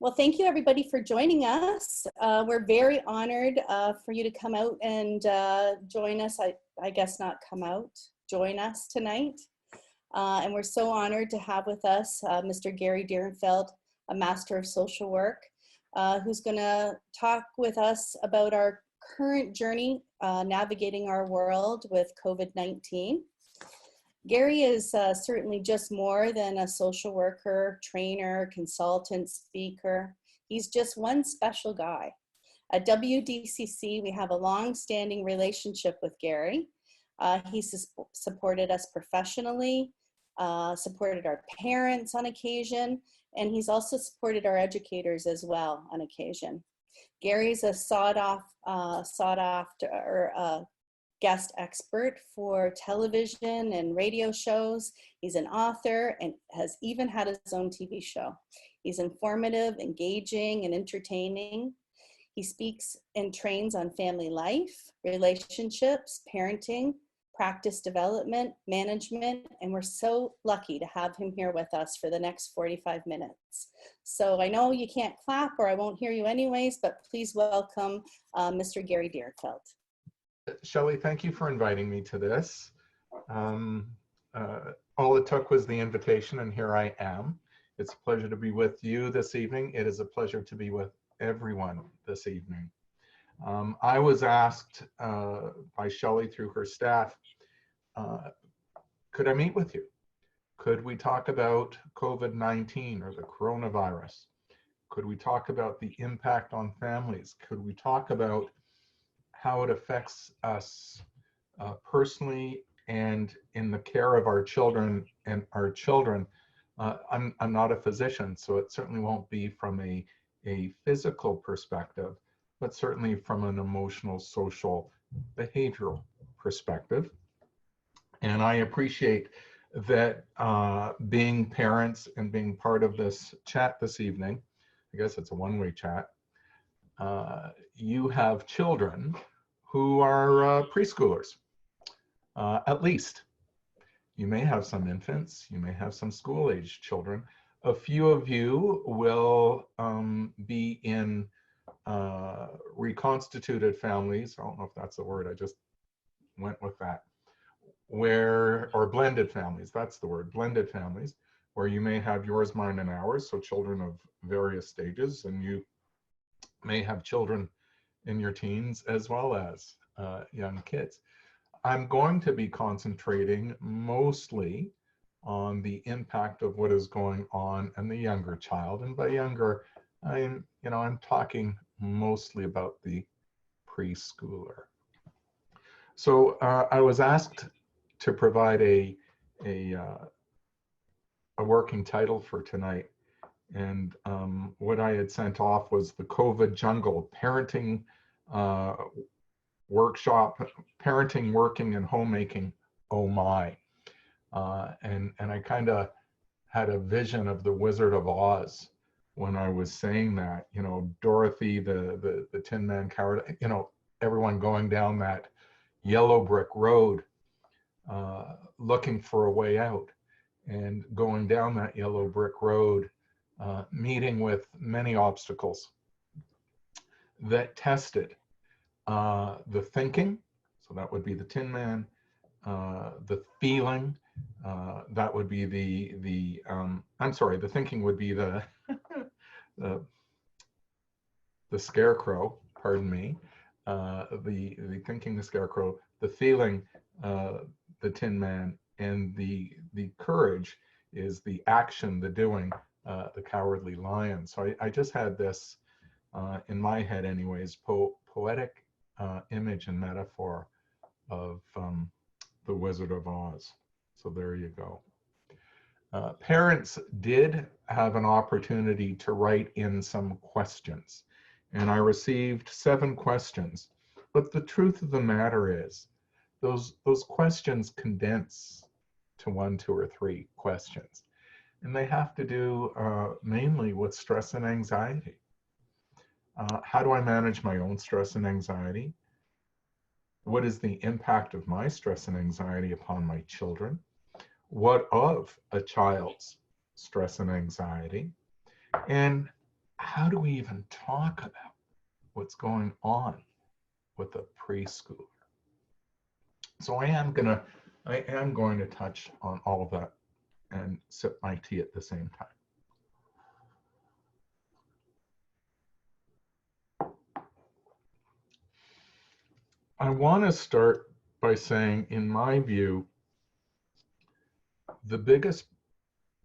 Well, thank you everybody for joining us. We're very honored for you to come out and join us. I guess not come out, join us tonight. And we're so honored to have with us Mr. Gary Dierenfeld, a Master of Social Work, who's gonna talk with us about our current journey navigating our world with COVID-19. Gary is certainly just more than a social worker, trainer, consultant, speaker. He's just one special guy. At WDCC, we have a long-standing relationship with Gary. He's supported us professionally, supported our parents on occasion, and he's also supported our educators as well on occasion. Gary's a sought after guest expert for television and radio shows. He's an author and has even had his own TV show. He's informative, engaging, and entertaining. He speaks and trains on family life, relationships, parenting, practice development, management, and we're so lucky to have him here with us for the next 45 minutes. So I know you can't clap or I won't hear you anyways, but please welcome Mr. Gary Dierenfeld. Shelley, thank you for inviting me to this. All it took was the invitation, and here I am. It's a pleasure to be with you this evening. It is a pleasure to be with everyone this evening. I was asked by Shelley through her staff, could I meet with you? Could we talk about COVID-19 or the coronavirus? Could we talk about the impact on families? Could we talk about how it affects us personally and in the care of our children and our children? I'm not a physician, so it certainly won't be from a physical perspective, but certainly from an emotional, social, behavioral perspective. And I appreciate that being parents and being part of this chat this evening, I guess it's a one-way chat, you have children who are preschoolers, at least. You may have some infants, you may have some school-age children. A few of you will be in reconstituted families. I don't know if that's the word, I just went with that. Or blended families, that's the word, blended families, where you may have yours, mine, and ours, so children of various stages, and you may have children in your teens as well as young kids. I'm going to be concentrating mostly on the impact of what is going on in the younger child, and by younger, I'm talking mostly about the preschooler. So I was asked to provide a working title for tonight, and what I had sent off was the COVID Jungle Parenting Workshop, Parenting, Working, and Homemaking, oh my. And I kind of had a vision of the Wizard of Oz when I was saying that, Dorothy, the Tin Man coward, everyone going down that yellow brick road looking for a way out, and going down that yellow brick road, meeting with many obstacles that tested the thinking, so that would be the Tin Man, the feeling, that would be the thinking would be the scarecrow, pardon me, the thinking, the scarecrow, the feeling, the Tin Man, and the courage is the action, the doing, the Cowardly Lion. So I just had this in my head anyways, poetic image and metaphor of the Wizard of Oz. So there you go. Parents did have an opportunity to write in some questions, and I received 7 questions. But the truth of the matter is, those questions condense to 1, 2, or 3 questions, and they have to do mainly with stress and anxiety. How do I manage my own stress and anxiety? What is the impact of my stress and anxiety upon my children? What of a child's stress and anxiety? And how do we even talk about what's going on with a preschooler? So I am going to touch on all of that and sip my tea at the same time. I want to start by saying, in my view, the biggest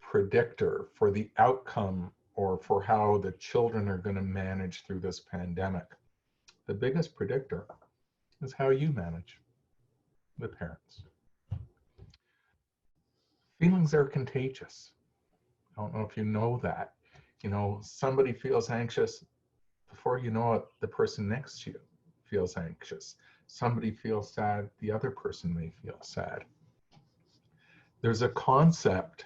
predictor for the outcome or for how the children are going to manage through this pandemic, the biggest predictor is how you manage, the parents. Feelings are contagious. I don't know if you know that. You know, somebody feels anxious, before you know it, the person next to you feels anxious. Somebody feels sad, the other person may feel sad. There's a concept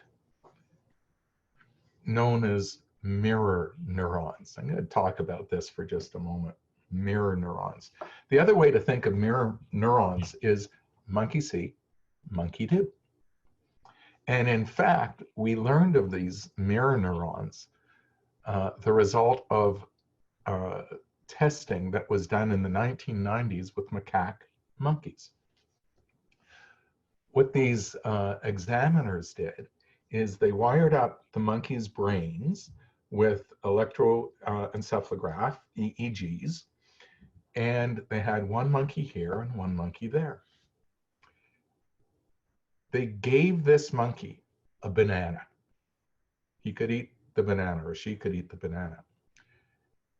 known as mirror neurons. I'm going to talk about this for just a moment. Mirror neurons. The other way to think of mirror neurons is monkey see, monkey do. And in fact, we learned of these mirror neurons, the result of testing that was done in the 1990s with macaque monkeys. What these examiners did is they wired up the monkeys' brains with electroencephalograph, EEGs, and they had one monkey here and one monkey there. They gave this monkey a banana. He could eat the banana, or she could eat the banana.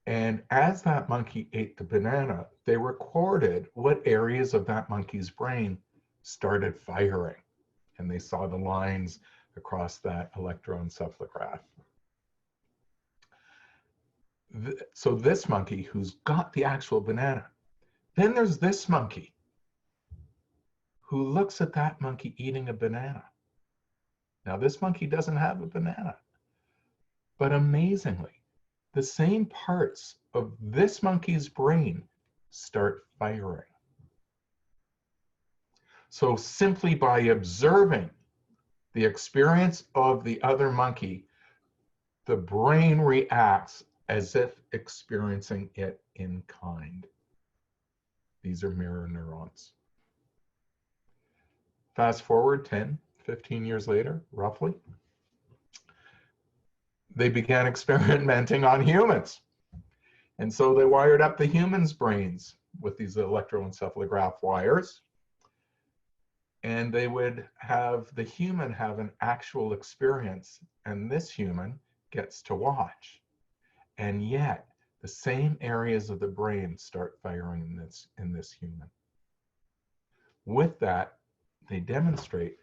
And as that monkey ate the banana, they recorded what areas of that monkey's brain started firing. And they saw the lines across that electroencephalograph. So this monkey who's got the actual banana, then there's this monkey who looks at that monkey eating a banana. Now this monkey doesn't have a banana, but amazingly, the same parts of this monkey's brain start firing. So simply by observing the experience of the other monkey, the brain reacts as if experiencing it in kind. These are mirror neurons. Fast forward 10, 15 years later, roughly, they began experimenting on humans. And so they wired up the humans' brains with these electroencephalograph wires. And they would have the human have an actual experience, and this human gets to watch. And yet, the same areas of the brain start firing in this human. With that, they demonstrate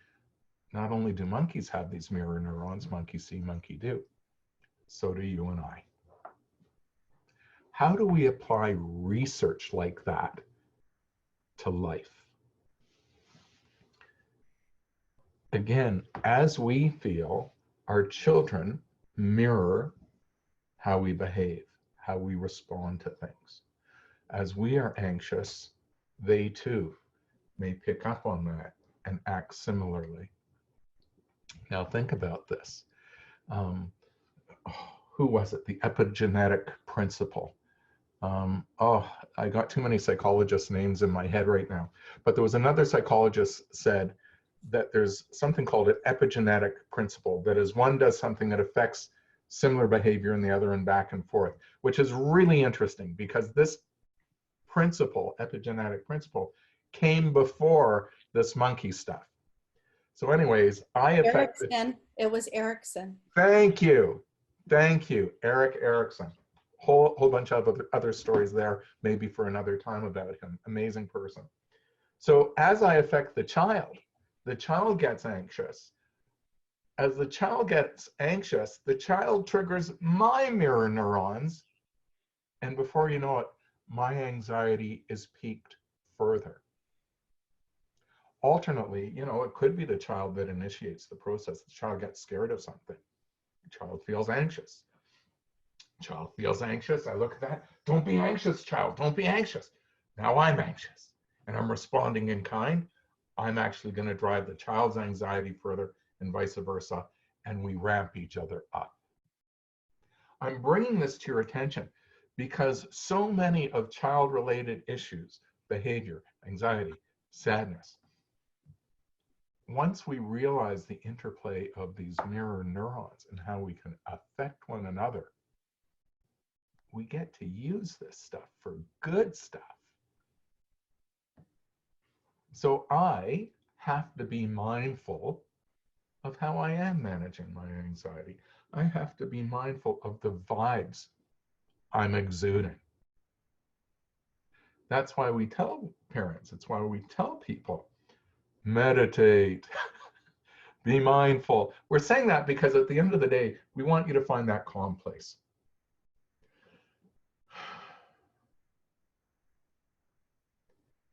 not only do monkeys have these mirror neurons, monkey see, monkey do, so do you and I. How do we apply research like that to life? Again, as we feel, our children mirror how we behave, how we respond to things. As we are anxious, they too may pick up on that and act similarly. Now think about this. Who was it? The epigenetic principle. I got too many psychologists' names in my head right now. But there was another psychologist said that there's something called an epigenetic principle, that is, one does something that affects similar behavior in the other and back and forth, which is really interesting because this principle, epigenetic principle, came before this monkey stuff. So anyways, Erickson. It was Erickson. Thank you. Thank you, Erik Erikson. Whole bunch of other stories there, maybe for another time about him. Amazing person. So as I affect the child gets anxious. As the child gets anxious, the child triggers my mirror neurons. And before you know it, my anxiety is peaked further. Alternately, you know, it could be the child that initiates the process. The child gets scared of something. The child feels anxious. Child feels anxious. I look at that. Don't be anxious, child. Don't be anxious. Now I'm anxious and I'm responding in kind. I'm actually going to drive the child's anxiety further and vice versa. And we ramp each other up. I'm bringing this to your attention because so many of child-related issues, behavior, anxiety, sadness, once we realize the interplay of these mirror neurons and how we can affect one another, we get to use this stuff for good stuff. So I have to be mindful of how I am managing my anxiety. I have to be mindful of the vibes I'm exuding. That's why we tell parents, it's why we tell people, meditate, be mindful. We're saying that because at the end of the day, we want you to find that calm place.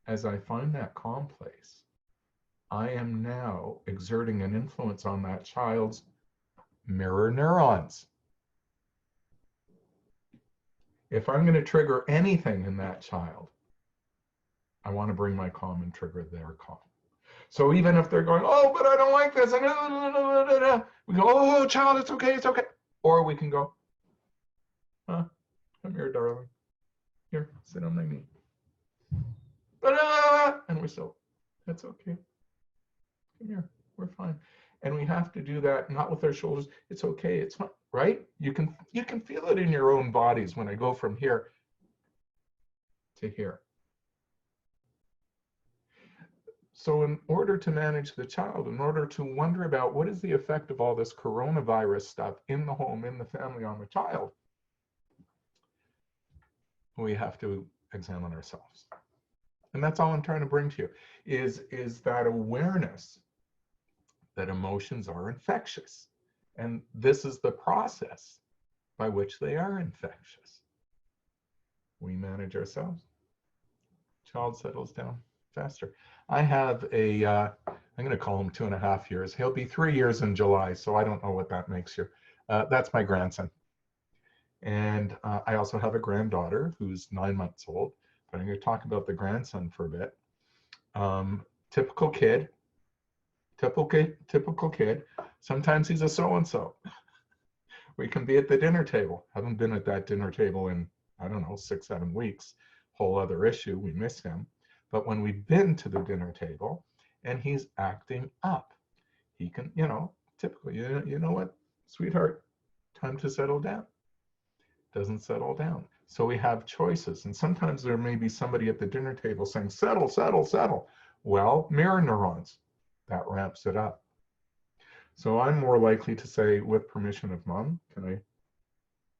As I find that calm place, I am now exerting an influence on that child's mirror neurons. If I'm going to trigger anything in that child, I want to bring my calm and trigger their calm. So even if they're going, oh, but I don't like this, we go, oh, child, it's okay, it's okay. Or we can go, huh, come here, darling. Here, sit on my knee. And we're still, that's okay. Come here, we're fine. And we have to do that not with our shoulders. It's okay, it's fine, right? You can feel it in your own bodies when I go from here to here. So in order to manage the child, in order to wonder about what is the effect of all this coronavirus stuff in the home, in the family, on the child, we have to examine ourselves. And that's all I'm trying to bring to you, is that awareness that emotions are infectious. And this is the process by which they are infectious. We manage ourselves, child settles down faster. I have a, I'm going to call him 2.5 years. He'll be 3 years in July, so I don't know what that makes you. That's my grandson. And I also have a granddaughter who's 9 months old, but I'm going to talk about the grandson for a bit. Typical kid. Sometimes he's a so-and-so. We can be at the dinner table. Haven't been at that dinner table in, I don't know, 6-7 weeks. Whole other issue, we miss him. But when we've been to the dinner table and he's acting up, he can, typically, you know what, sweetheart, time to settle down. Doesn't settle down. So we have choices. And sometimes there may be somebody at the dinner table saying, settle, settle, settle. Well, mirror neurons, that ramps it up. So I'm more likely to say, with permission of mom, can I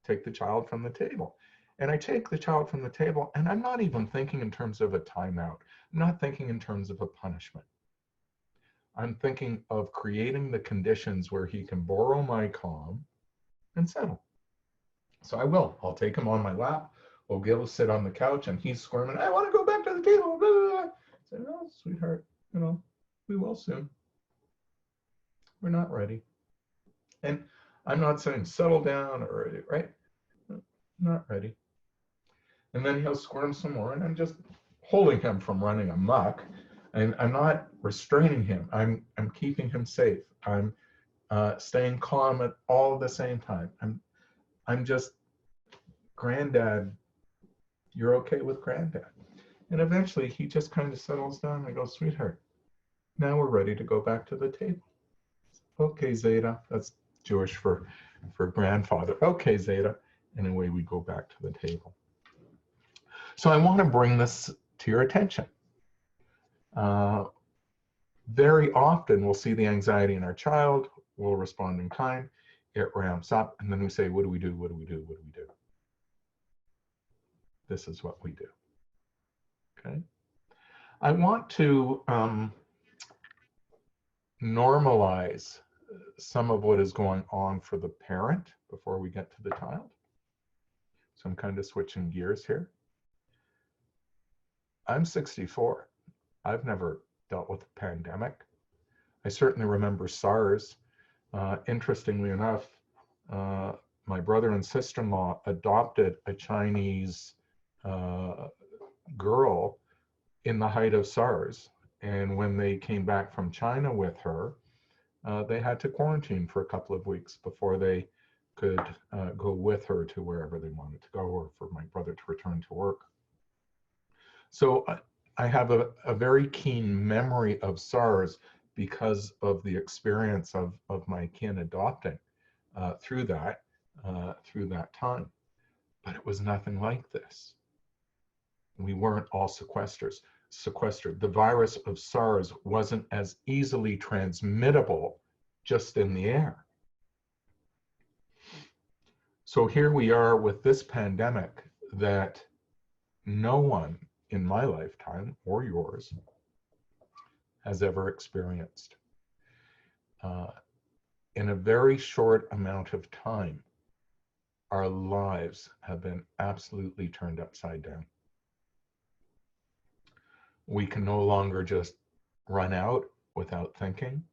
take the child from the table? And I take the child from the table, and I'm not even thinking in terms of a timeout. I'm not thinking in terms of a punishment. I'm thinking of creating the conditions where he can borrow my calm and settle. So I will. I'll take him on my lap. We'll go sit on the couch, and he's squirming, I want to go back to the table. Blah, blah, blah. I say, no, sweetheart, we will soon. We're not ready. And I'm not saying settle down or, right? Not ready. And then he'll squirm some more, and I'm just holding him from running amok. And I'm not restraining him. I'm keeping him safe. I'm staying calm at all the same time. I'm just, granddad, you're okay with granddad. And eventually he just kind of settles down. I go, sweetheart, now we're ready to go back to the table. Okay, Zeta. That's Jewish for grandfather. Okay, Zeta. And away we go back to the table. So I want to bring this to your attention. Very often we'll see the anxiety in our child, we'll respond in kind, it ramps up, and then we say, what do we do? What do we do? What do we do? This is what we do. Okay. I want to normalize some of what is going on for the parent before we get to the child. So I'm kind of switching gears here. I'm 64. I've never dealt with a pandemic. I certainly remember SARS. Interestingly enough, my brother and sister-in-law adopted a Chinese girl in the height of SARS. And when they came back from China with her, they had to quarantine for a couple of weeks before they could go with her to wherever they wanted to go, or for my brother to return to work. So I have a very keen memory of SARS because of the experience of my kin adopting through that time. But it was nothing like this. We weren't all sequestered. The virus of SARS wasn't as easily transmittable just in the air. So here we are with this pandemic that no one in my lifetime or yours has ever experienced. In a very short amount of time, our lives have been absolutely turned upside down. We can no longer just run out without thinking.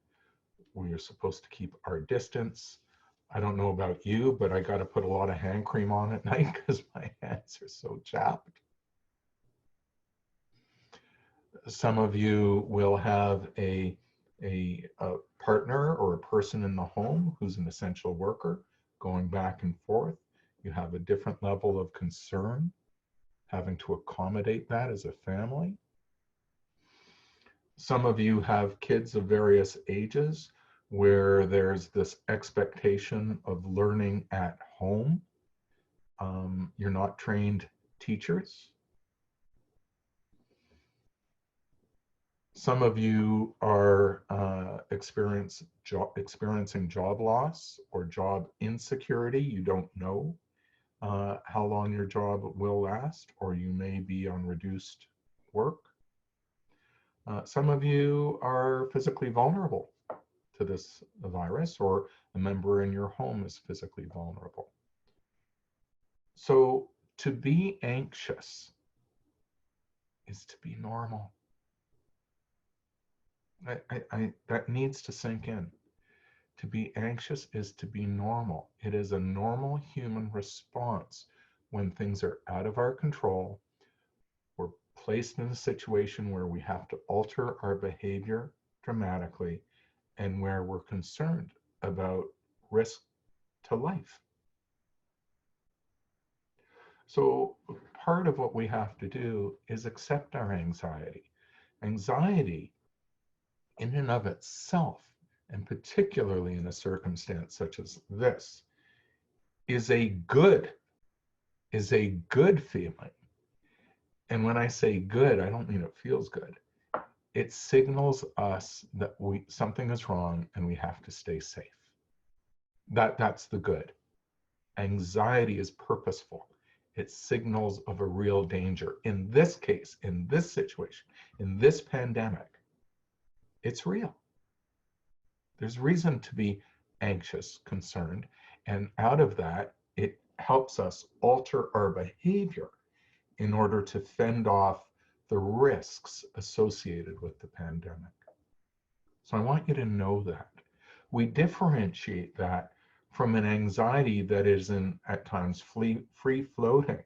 We are supposed to keep our distance. I don't know about you, but I got to put a lot of hand cream on at night because my hands are so chapped. Some of you will have a partner or a person in the home who's an essential worker going back and forth. You have a different level of concern, having to accommodate that as a family. Some of you have kids of various ages where there's this expectation of learning at home. You're not trained teachers. Some of you are experiencing job loss or job insecurity. You don't know how long your job will last, or you may be on reduced work. Some of you are physically vulnerable to this virus, or a member in your home is physically vulnerable. So to be anxious is to be normal. That needs to sink in. To be anxious is to be normal. It is a normal human response when things are out of our control. We're placed in a situation where we have to alter our behavior dramatically and where we're concerned about risk to life. So part of what we have to do is accept our anxiety. Anxiety in and of itself, and particularly in a circumstance such as this, is a good feeling. And when I say good, I don't mean it feels good. It signals us that something is wrong and we have to stay safe. That's the good. Anxiety is purposeful. It signals of a real danger. In this case, in this situation, in this pandemic, it's real. There's reason to be anxious, concerned, and out of that, it helps us alter our behavior in order to fend off the risks associated with the pandemic. So I want you to know that. We differentiate that from an anxiety that is at times free floating,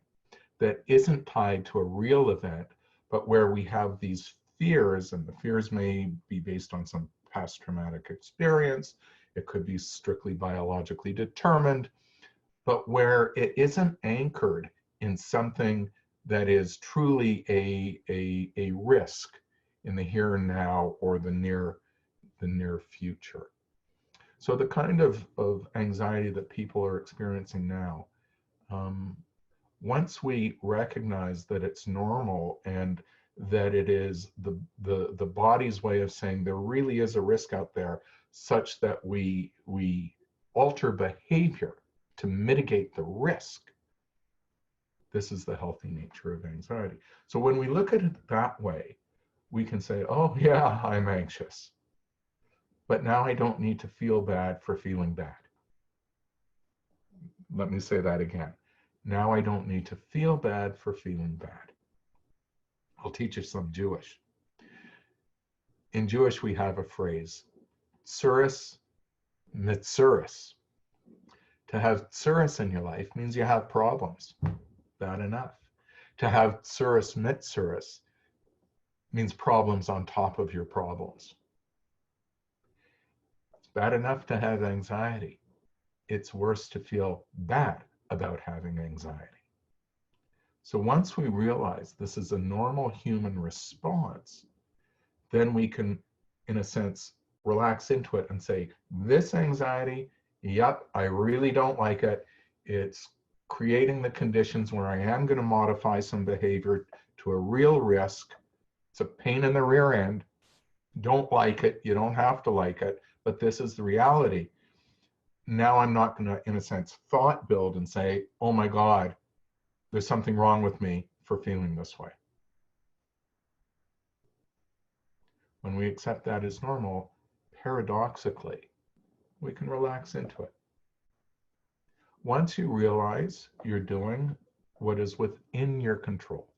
that isn't tied to a real event, but where we have these fears, and the fears may be based on some past traumatic experience. It could be strictly biologically determined, but where it isn't anchored in something that is truly a risk in the here and now or the near future. So the kind of anxiety that people are experiencing now, once we recognize that it's normal and that it is the body's way of saying there really is a risk out there, such that we alter behavior to mitigate the risk. This is the healthy nature of anxiety. So when we look at it that way, we can say, oh yeah, I'm anxious, but now I don't need to feel bad for feeling bad. Let me say that again. Now I don't need to feel bad for feeling bad. I'll teach you some Jewish. In Jewish, we have a phrase, tsuris mitsuris. To have tsuris in your life means you have problems. Bad enough. To have tsuris mitsuris means problems on top of your problems. It's bad enough to have anxiety. it's worse to feel bad about having anxiety. So once we realize this is a normal human response, then we can, in a sense, relax into it and say, this anxiety, yep, I really don't like it. It's creating the conditions where I am going to modify some behavior to a real risk. It's a pain in the rear end. Don't like it. You don't have to like it, but this is the reality. Now I'm not going to, in a sense, thought build and say, oh my God, there's something wrong with me for feeling this way. When we accept that as normal, paradoxically, we can relax into it. Once you realize you're doing what is within your control,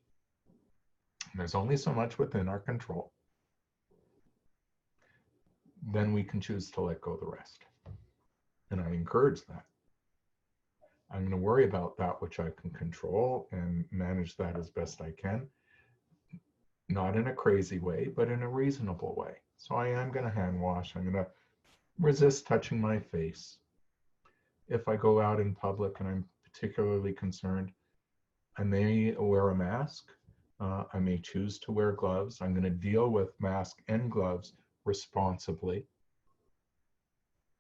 and there's only so much within our control, then we can choose to let go the rest. And I encourage that. I'm going to worry about that which I can control and manage that as best I can. Not in a crazy way, but in a reasonable way. So I am going to hand wash. I'm going to resist touching my face. If I go out in public and I'm particularly concerned, I may wear a mask. I may choose to wear gloves. I'm going to deal with mask and gloves responsibly.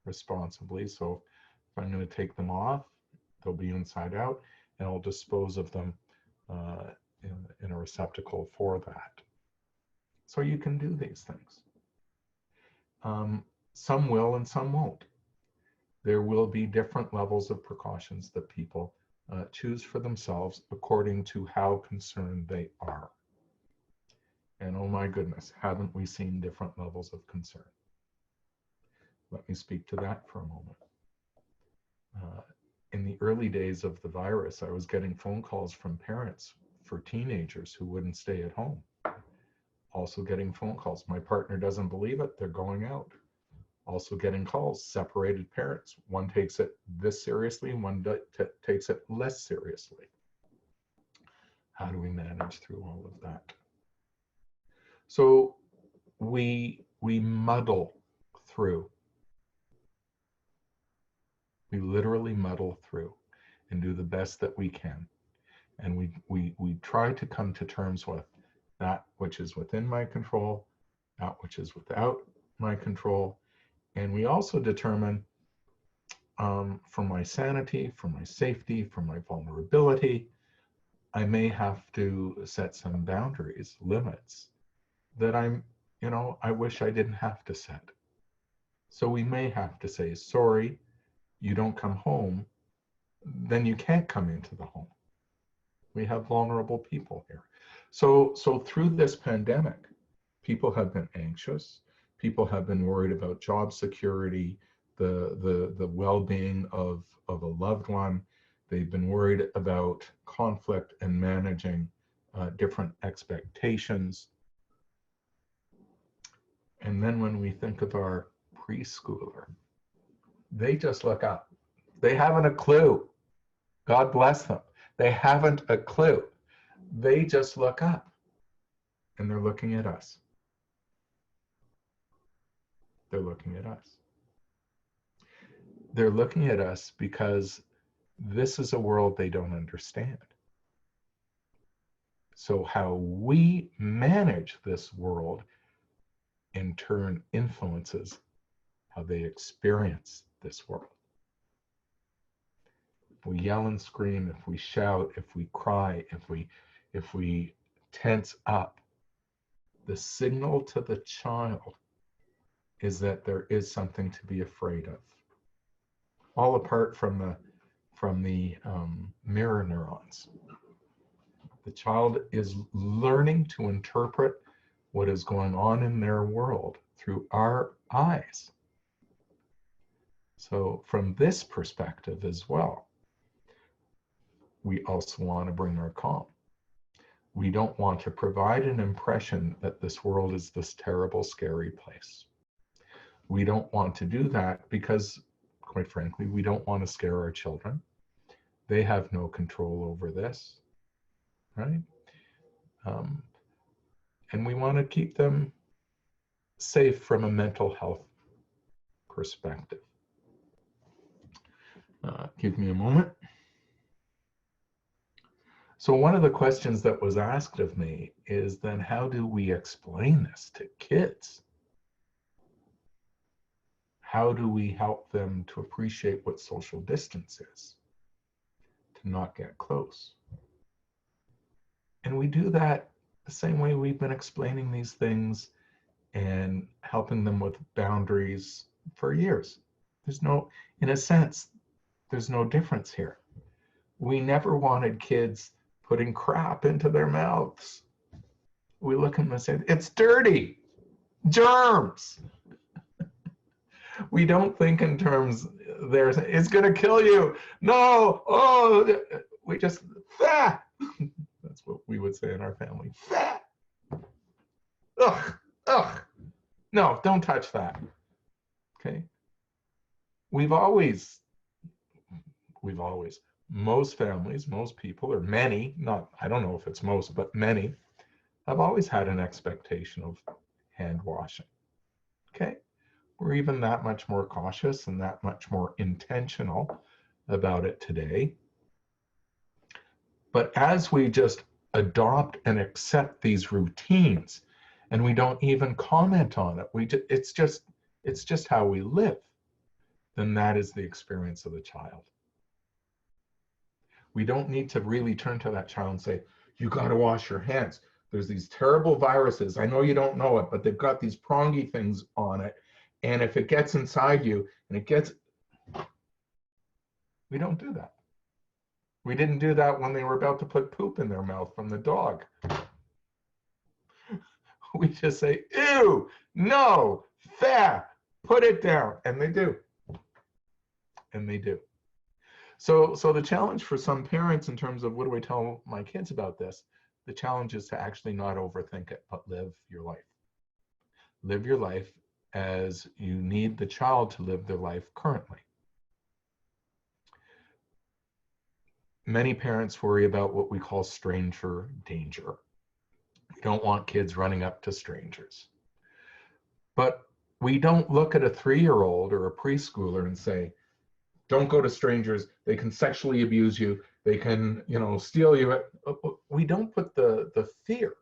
So if I'm going to take them off, they'll be inside out, and I'll dispose of them in a receptacle for that. So you can do these things. Some will and some won't. There will be different levels of precautions that people choose for themselves according to how concerned they are. And oh my goodness, haven't we seen different levels of concern? Let me speak to that for a moment. In the early days of the virus, I was getting phone calls from parents for teenagers who wouldn't stay at home. Also getting phone calls. My partner doesn't believe it, they're going out. Also getting calls, separated parents. One takes it this seriously, one takes it less seriously. How do we manage through all of that? So we muddle through. We literally muddle through and do the best that we can. And we try to come to terms with that which is within my control, that which is without my control. And we also determine for my sanity, for my safety, for my vulnerability, I may have to set some boundaries, limits that I wish I didn't have to set. So we may have to say, sorry, you don't come home, then you can't come into the home. We have vulnerable people here. So through this pandemic, people have been anxious. People have been worried about job security, the well-being of a loved one. They've been worried about conflict and managing different expectations. And then when we think of our preschooler, they just look up. They haven't a clue. God bless them. They haven't a clue. They just look up and they're looking at us. They're looking at us. They're looking at us because this is a world they don't understand. So how we manage this world in turn influences how they experience this world. If we yell and scream, if we shout, if we cry, if we tense up, the signal to the child is that there is something to be afraid of. All apart from the mirror neurons. The child is learning to interpret what is going on in their world through our eyes. So from this perspective as well, we also want to bring our calm. We don't want to provide an impression that this world is this terrible, scary place. We don't want to do that because, quite frankly, we don't want to scare our children. They have no control over this, right? And we want to keep them safe from a mental health perspective. Give me a moment. So one of the questions that was asked of me is then how do we explain this to kids? How do we help them to appreciate what social distance is? To not get close. And we do that the same way we've been explaining these things and helping them with boundaries for years. There's no, in a sense, there's no difference here. We never wanted kids putting crap into their mouths. We look at them and say, it's dirty, germs. We don't think in terms, there's, it's gonna kill you. No, oh, we just, ah. That's what we would say in our family, ah. Ugh, ugh. No, don't touch that, okay? We've always, most families, most people, or many, not, I don't know if it's most, but many, have always had an expectation of hand washing, okay? We're even that much more cautious and that much more intentional about it today. But as we just adopt and accept these routines and we don't even comment on it, it's just how we live, then that is the experience of the child. We don't need to really turn to that child and say, you got to wash your hands. There's these terrible viruses. I know you don't know it, but they've got these prongy things on it. And if it gets inside you and it gets, we don't do that. We didn't do that when they were about to put poop in their mouth from the dog. We just say, ew, no, fat, put it down. And they do. And they do. So the challenge for some parents in terms of what do I tell my kids about this, the challenge is to actually not overthink it, but live your life. Live your life as you need the child to live their life currently. Many parents worry about what we call stranger danger. We don't want kids running up to strangers. But we don't look at a 3-year-old or a preschooler and say, don't go to strangers, they can sexually abuse you, they can, steal you. We don't put the fear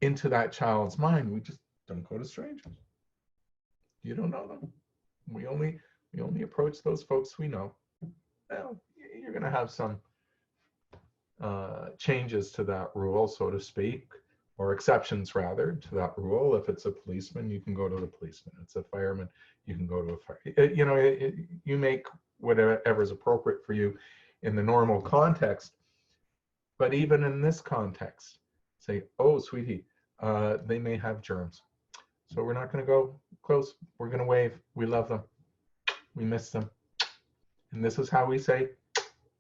into that child's mind. We just don't go to strangers. You don't know them. We only approach those folks we know. Well, you're going to have some changes to that rule, so to speak, or exceptions rather to that rule. If it's a policeman, you can go to the policeman. It's a fireman, you can go to a fire. You make whatever is appropriate for you in the normal context. But even in this context, say, oh, sweetie, they may have germs. So we're not going to go close. We're going to wave. We love them. We miss them. And this is how we say,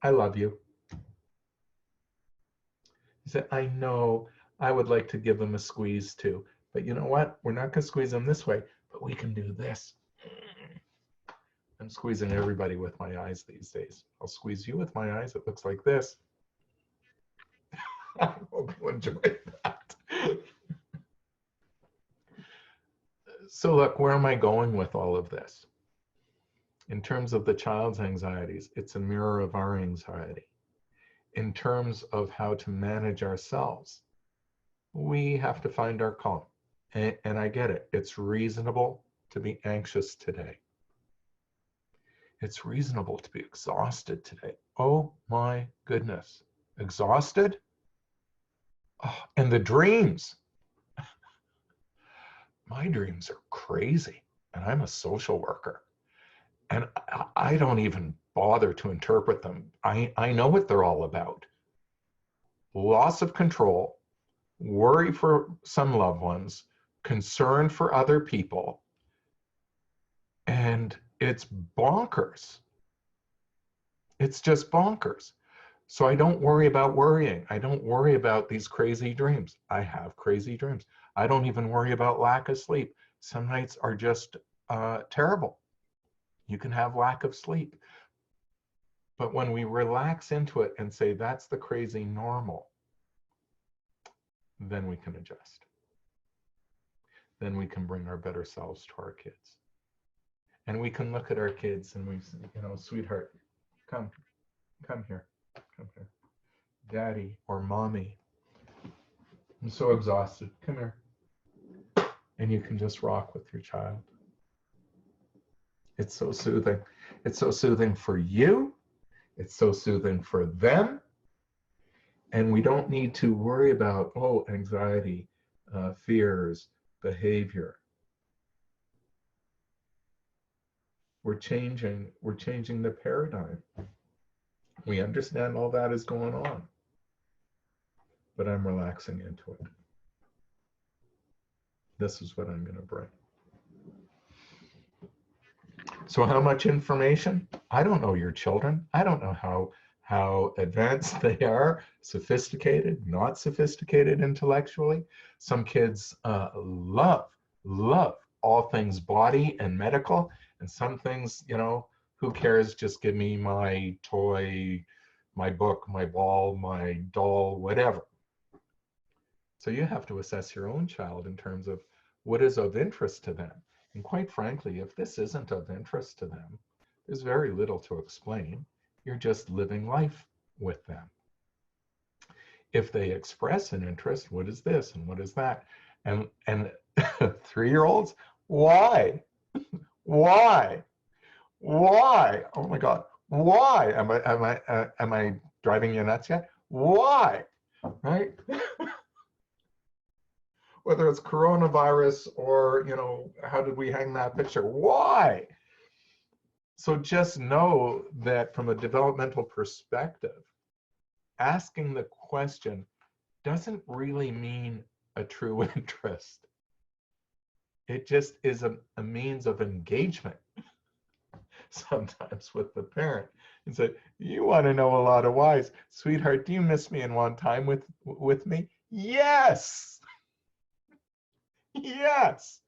I love you. He said, I know I would like to give them a squeeze too, but you know what? We're not going to squeeze them this way, but we can do this. I'm squeezing everybody with my eyes these days. I'll squeeze you with my eyes. It looks like this. I hope you enjoy that. So look, where am I going with all of this? In terms of the child's anxieties, it's a mirror of our anxiety. In terms of how to manage ourselves, we have to find our calm. And I get it. It's reasonable to be anxious today. It's reasonable to be exhausted today. Oh my goodness. Exhausted? Oh, and the dreams. My dreams are crazy. And I'm a social worker. And I don't even bother to interpret them. I know what they're all about. Loss of control, worry for some loved ones, concern for other people, and it's bonkers. It's just bonkers. So I don't worry about worrying. I don't worry about these crazy dreams. I have crazy dreams. I don't even worry about lack of sleep. Some nights are just terrible. You can have lack of sleep. But when we relax into it and say that's the crazy normal, then we can adjust. Then we can bring our better selves to our kids. And we can look at our kids and we say, you know, sweetheart, come here, come here. Daddy or mommy, I'm so exhausted, come here. And you can just rock with your child. It's so soothing. It's so soothing for you. It's so soothing for them. And we don't need to worry about, oh, anxiety, fears, behavior. We're changing the paradigm. We understand all that is going on, but I'm relaxing into it. This is what I'm going to bring. So how much information? I don't know your children. I don't know how advanced they are, sophisticated, not sophisticated intellectually. Some kids love all things body and medical, and some things, you know, who cares? Just give me my toy, my book, my ball, my doll, whatever. So you have to assess your own child in terms of what is of interest to them. And quite frankly, if this isn't of interest to them, there's very little to explain. You're just living life with them. If they express an interest, what is this and what is that? And 3-year-olds, why? Why? Oh my God, why? Am I driving you nuts yet? Why? Right? Whether it's coronavirus or, you know, how did we hang that picture? Why? So just know that from a developmental perspective, asking the question doesn't really mean a true interest. It just is a means of engagement sometimes with the parent. And so you want to know a lot of whys. Sweetheart, do you miss me and want time with me? Yes. Yes.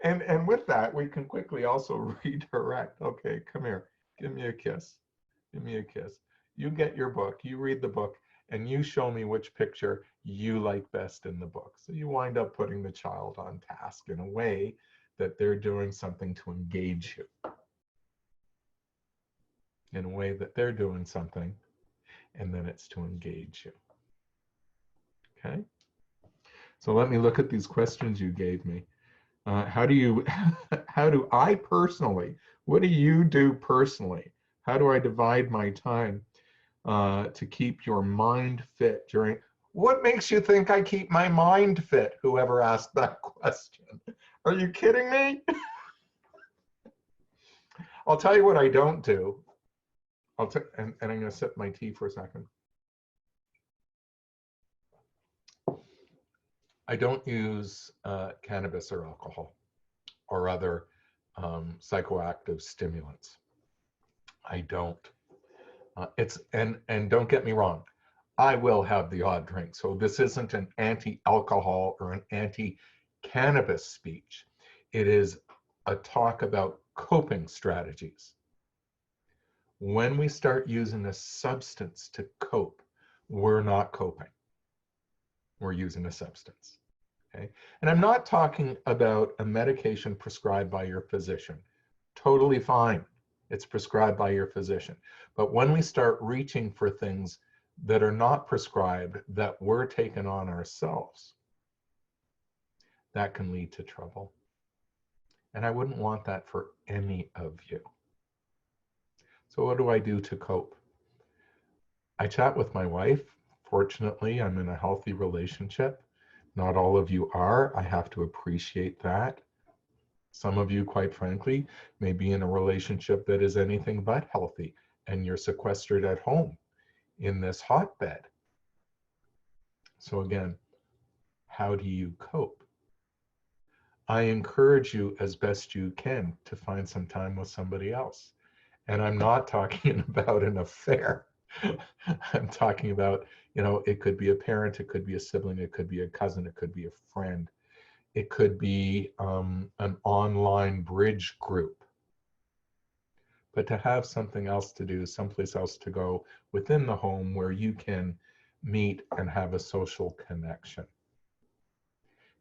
And with that, we can quickly also redirect. Okay, come here. Give me a kiss. Give me a kiss. You get your book, you read the book, and you show me which picture you like best in the book. So you wind up putting the child on task in a way that they're doing something to engage you. In a way that they're doing something, and then it's to engage you. Okay? So let me look at these questions you gave me. How do I personally, what do you do personally? How do I divide my time to keep your mind fit during, what makes you think I keep my mind fit? Whoever asked that question. Are you kidding me? I'll tell you what I don't do. And I'm going to sip my tea for a second. I don't use cannabis or alcohol or other psychoactive stimulants. I don't. And don't get me wrong, I will have the odd drink. So this isn't an anti-alcohol or an anti-cannabis speech. It is a talk about coping strategies. When we start using a substance to cope, we're not coping. We're using a substance. Okay? And I'm not talking about a medication prescribed by your physician. Totally fine. It's prescribed by your physician. But when we start reaching for things that are not prescribed, that we're taking on ourselves, that can lead to trouble. And I wouldn't want that for any of you. So what do I do to cope? I chat with my wife. Fortunately, I'm in a healthy relationship. Not all of you are. I have to appreciate that. Some of you, quite frankly, may be in a relationship that is anything but healthy, and you're sequestered at home in this hotbed. So again, how do you cope? I encourage you as best you can to find some time with somebody else. And I'm not talking about an affair. I'm talking about, you know, it could be a parent, it could be a sibling, it could be a cousin, it could be a friend. It could be an online bridge group. But to have something else to do, someplace else to go within the home where you can meet and have a social connection.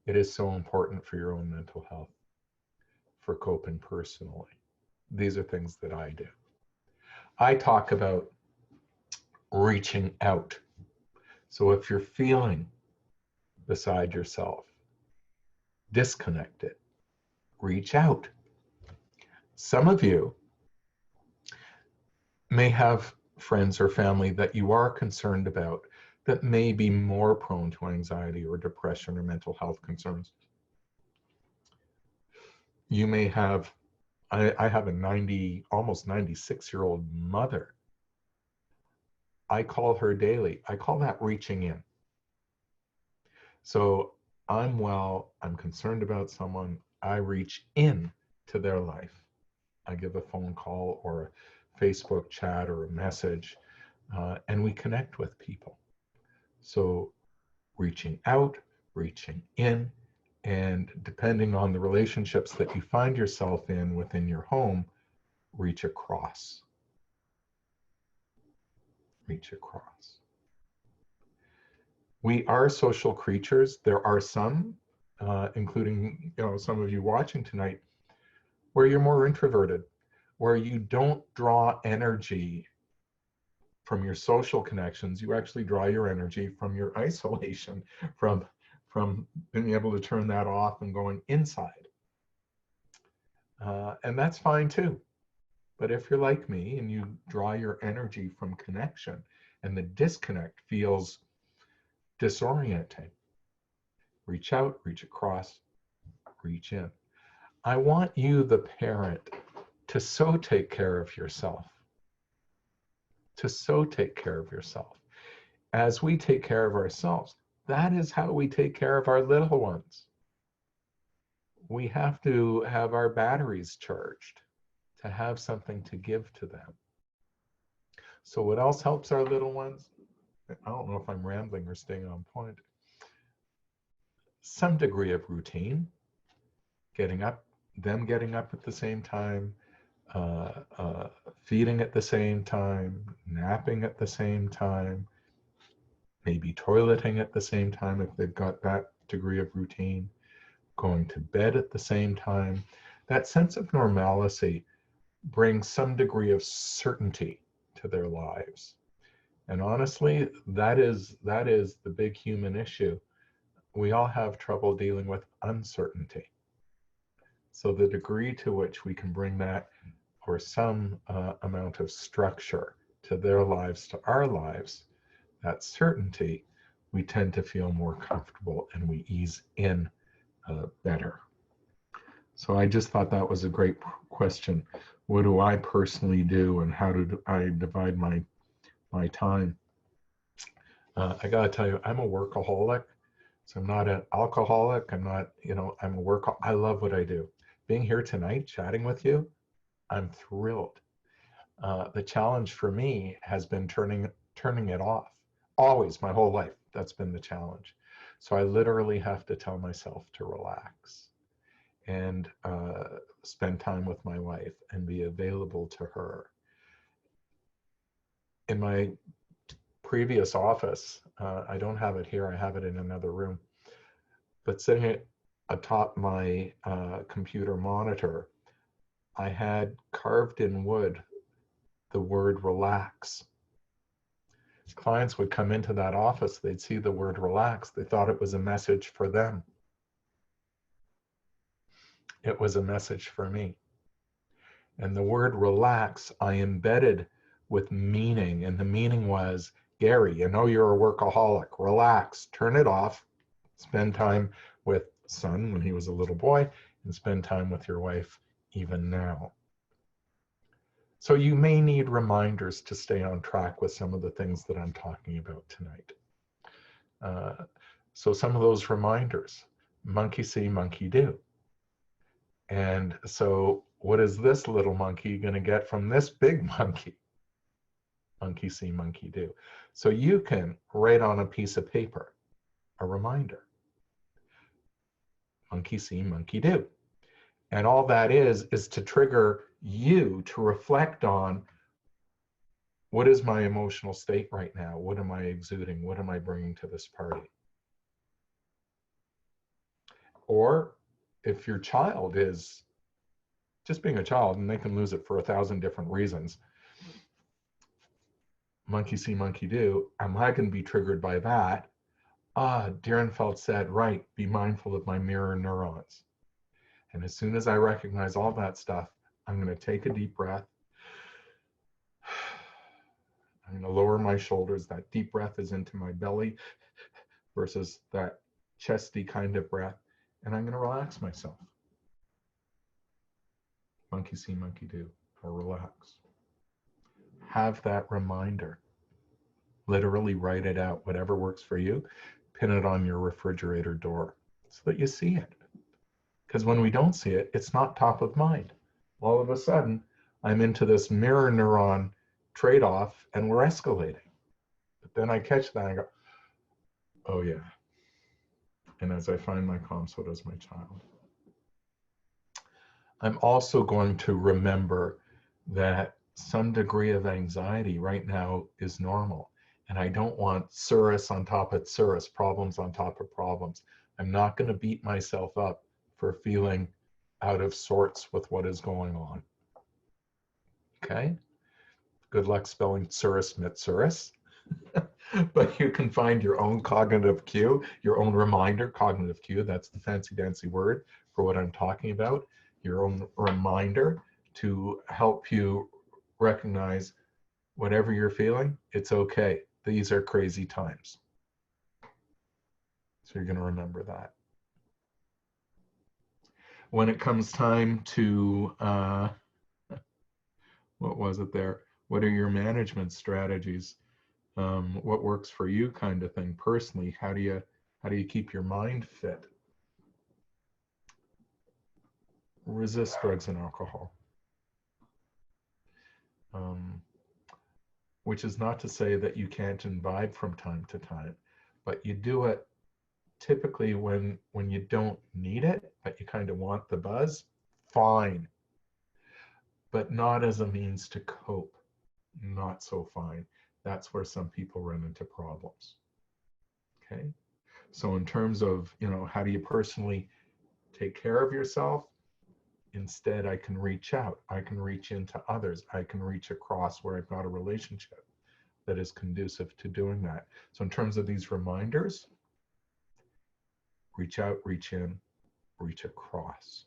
It is so important for your own mental health, for coping personally. These are things that I do. I talk about reaching out. So if you're feeling beside yourself, disconnected, reach out. Some of you may have friends or family that you are concerned about that may be more prone to anxiety or depression or mental health concerns. You may have, I have a almost 96-year-old mother. I call her daily. I call that reaching in. So I'm well, I'm concerned about someone, I reach in to their life. I give a phone call or a Facebook chat or a message, and we connect with people. So reaching out, reaching in, and depending on the relationships that you find yourself in within your home, reach across. Reach across. We are social creatures. There are some, including some of you watching tonight, where you're more introverted, where you don't draw energy from your social connections. You actually draw your energy from your isolation, from being able to turn that off and going inside. And that's fine too. But if you're like me and you draw your energy from connection and the disconnect feels disorienting, reach out, reach across, reach in. I want you, the parent, to so take care of yourself. To so take care of yourself. As we take care of ourselves, that is how we take care of our little ones. We have to have our batteries charged to have something to give to them. So what else helps our little ones? I don't know if I'm rambling or staying on point. Some degree of routine, getting up at the same time, feeding at the same time, napping at the same time, maybe toileting at the same time if they've got that degree of routine, going to bed at the same time. That sense of normalcy brings some degree of certainty to their lives. And honestly, that is the big human issue. We all have trouble dealing with uncertainty. So the degree to which we can bring that or some amount of structure to their lives, to our lives, that certainty, we tend to feel more comfortable and we ease in better. So I just thought that was a great question. What do I personally do and how do I divide my time? I gotta tell you, I'm a workaholic. So I'm not an alcoholic. I'm not, I'm a workaholic. I love what I do. Being here tonight, chatting with you, I'm thrilled. The challenge for me has been turning it off. Always, my whole life, that's been the challenge. So I literally have to tell myself to relax and spend time with my wife and be available to her. In my previous office, I don't have it here, I have it in another room, but sitting atop my computer monitor, I had carved in wood the word relax. Clients would come into that office, they'd see the word relax, they thought it was a message for them. It was a message for me. And the word relax, I embedded with meaning, and the meaning was, Gary, you're a workaholic, relax, turn it off, spend time with son when he was a little boy, and spend time with your wife even now. So you may need reminders to stay on track with some of the things that I'm talking about tonight. So some of those reminders, monkey see, monkey do. And so what is this little monkey going to get from this big monkey? Monkey see, monkey do. So you can write on a piece of paper a reminder. Monkey see, monkey do. And all that is to trigger you to reflect on, what is my emotional state right now? What am I exuding? What am I bringing to this party? Or if your child is just being a child, and they can lose it for 1,000 different reasons. Monkey see, monkey do. Am I going to be triggered by that? Dierenfeld said, right, be mindful of my mirror neurons. And as soon as I recognize all that stuff, I'm going to take a deep breath. I'm going to lower my shoulders. That deep breath is into my belly versus that chesty kind of breath. And I'm going to relax myself. Monkey see, monkey do, or relax. Have that reminder. Literally write it out, whatever works for you. Pin it on your refrigerator door so that you see it. Because when we don't see it, it's not top of mind. All of a sudden, I'm into this mirror neuron trade-off and we're escalating. But then I catch that and I go, oh yeah. And as I find my calm, so does my child. I'm also going to remember that some degree of anxiety right now is normal. And I don't want tsuris on top of tsuris, problems on top of problems. I'm not going to beat myself up for feeling out of sorts with what is going on. Okay? Good luck spelling tsuris mitsuris. But you can find your own cognitive cue, your own reminder, cognitive cue, that's the fancy dancy word for what I'm talking about, your own reminder to help you recognize whatever you're feeling, it's okay. These are crazy times. So you're going to remember that. When it comes time to, what was it there? What are your management strategies? What works for you kind of thing personally? How do you keep your mind fit? Resist drugs and alcohol. Which is not to say that you can't imbibe from time to time, but you do it typically when you don't need it, but you kind of want the buzz, fine. But not as a means to cope, not so fine. That's where some people run into problems. Okay, so in terms of, how do you personally take care of yourself? Instead, I can reach out. I can reach into others. I can reach across where I've got a relationship that is conducive to doing that. So in terms of these reminders, reach out, reach in, reach across.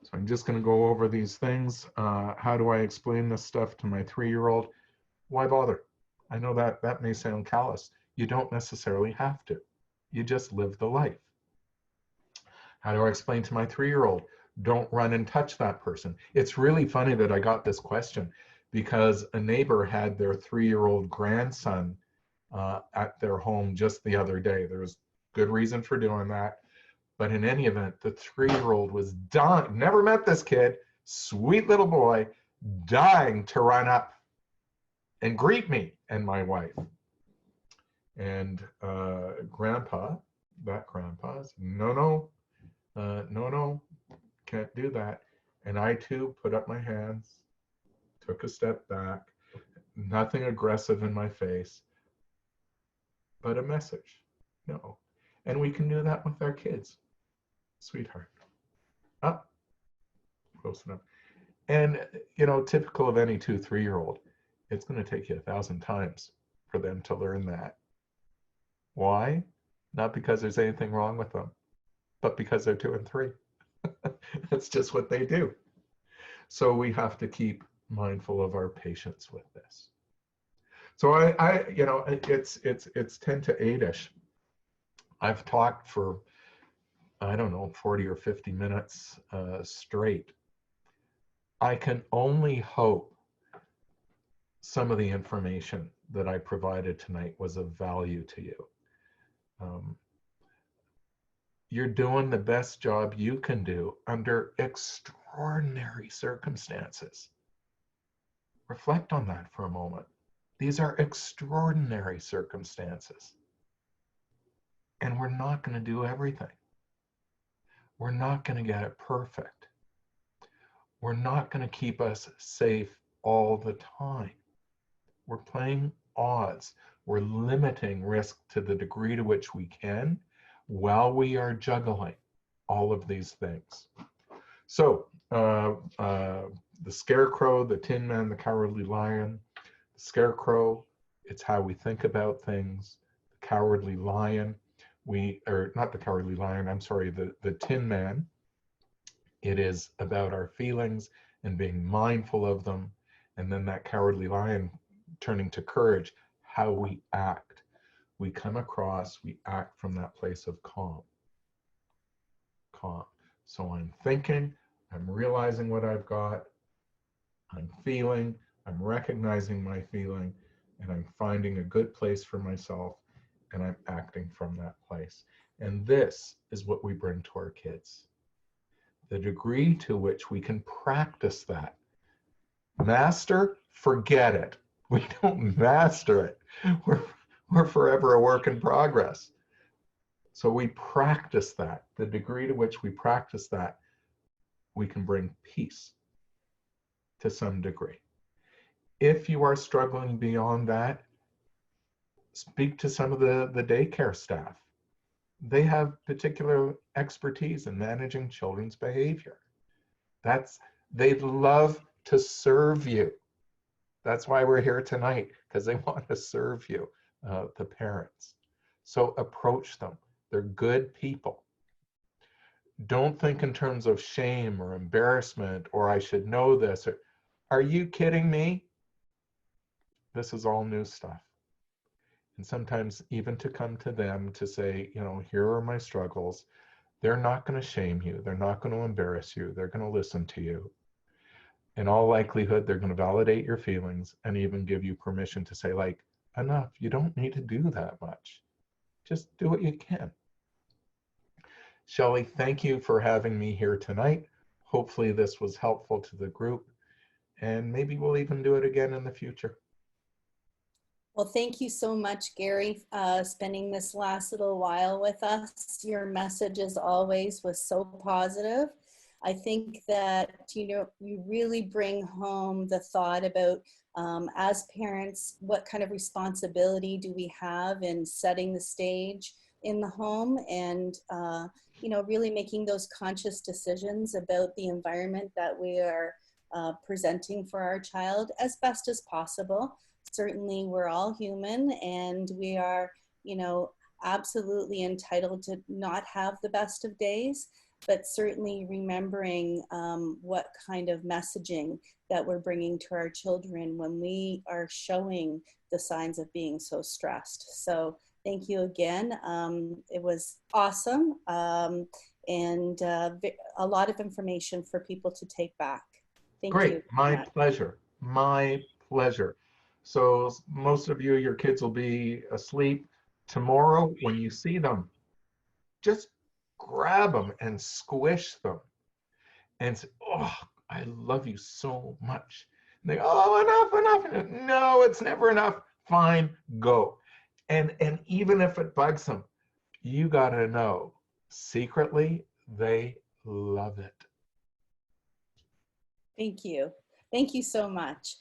So I'm just going to go over these things. How do I explain this stuff to my 3-year-old? Why bother? I know that may sound callous. You don't necessarily have to. You just live the life. How do I explain to my 3-year-old? Don't run and touch that person. It's really funny that I got this question because a neighbor had their 3-year-old grandson at their home just the other day. There was good reason for doing that. But in any event, the 3-year-old was dying, never met this kid, sweet little boy, dying to run up and greet me and my wife. And grandpa said, no, can't do that. And I too put up my hands, took a step back, nothing aggressive in my face, but a message, no. And we can do that with our kids. Sweetheart, up, close enough. And, typical of any 2-3-year-old, it's going to take you 1,000 times for them to learn that. Why? Not because there's anything wrong with them, but because they're 2 and 3. That's just what they do. So we have to keep mindful of our patience with this. So it's 10 to 8-ish. I've talked for, 40 or 50 minutes straight. I can only hope some of the information that I provided tonight was of value to you. You're doing the best job you can do under extraordinary circumstances. Reflect on that for a moment. These are extraordinary circumstances. And we're not going to do everything. We're not going to get it perfect. We're not going to keep us safe all the time. We're playing odds. We're limiting risk to the degree to which we can while we are juggling all of these things. So the Scarecrow, the Tin Man, the Cowardly Lion. The Scarecrow, it's how we think about things. The Cowardly Lion, or not the Cowardly Lion, I'm sorry, the Tin Man, it is about our feelings and being mindful of them. And then that Cowardly Lion turning to courage, how we act. We come across, we act from that place of calm. Calm. So I'm thinking, I'm realizing what I've got, I'm feeling, I'm recognizing my feeling, and I'm finding a good place for myself, and I'm acting from that place. And this is what we bring to our kids. The degree to which we can practice that. Master, forget it. We don't master it. We're forever a work in progress. So we practice that. The degree to which we practice that, we can bring peace to some degree. If you are struggling beyond that, speak to some of the daycare staff. They have particular expertise in managing children's behavior. They'd love to serve you. That's why we're here tonight, because they want to serve you, the parents. So approach them. They're good people. Don't think in terms of shame or embarrassment or I should know this. Or, are you kidding me? This is all new stuff. And sometimes even to come to them to say, you know, here are my struggles. They're not going to shame you. They're not going to embarrass you. They're going to listen to you. In all likelihood, they're going to validate your feelings and even give you permission to say, like, enough. You don't need to do that much. Just do what you can. Shelley, thank you for having me here tonight. Hopefully this was helpful to the group, and maybe we'll even do it again in the future. Well, thank you so much, Gary, spending this last little while with us. Your message, as always, was so positive. I think that, you know, you really bring home the thought about, as parents, what kind of responsibility do we have in setting the stage in the home, and you know, really making those conscious decisions about the environment that we are presenting for our child as best as possible. Certainly, we're all human, and we are, you know, absolutely entitled to not have the best of days, but certainly remembering what kind of messaging that we're bringing to our children when we are showing the signs of being so stressed. So thank you again. It was awesome, and a lot of information for people to take back. Thank Great, you. my pleasure, my pleasure. So most of you, your kids will be asleep. Tomorrow, when you see them, just grab them and squish them and say, oh, I love you so much. And they, oh, enough. No, it's never enough. Fine, go. And even if it bugs them, you gotta know, secretly, they love it. Thank you. Thank you so much.